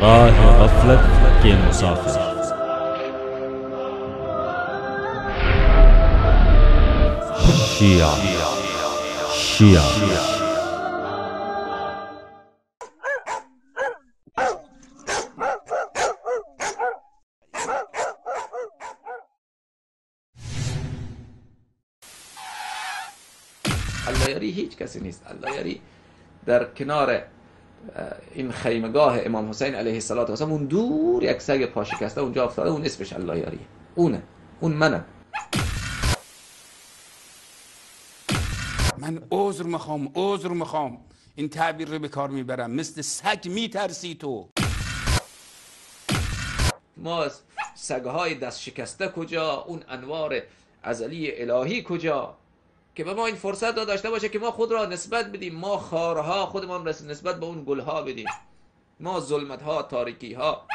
راه غفلت के मुसाफिर शिया शिया اللهیاری هیچ کسی نیست. اللهیاری در کنار این خیمگاه امام حسین علیه السلام اون دور یک سگ پاشکسته اونجا افتاده، اون اسمش اللهیاریه. اون منم. من عذر میخوام این تعبیر رو به کار میبرم. مثل سگ میترسی تو. ما سگهای دست شکسته کجا؟ اون انوار ازلی الهی کجا که به ما این فرصت داشته باشه که ما خود را نسبت بدیم، ما خارها خودمان نسبت به اون گلها بدیم، ما ظلمتها تاریکیها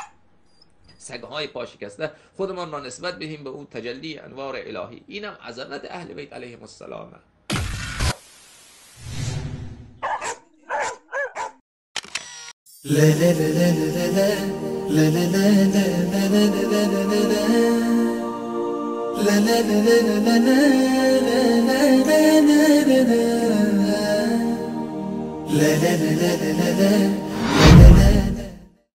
سگهای پاشکسته خودمان را نسبت بدیم به اون تجلی انوار الهی. اینم عظمت اهل بیت علیهم السلام. لا لا لا لا لا لا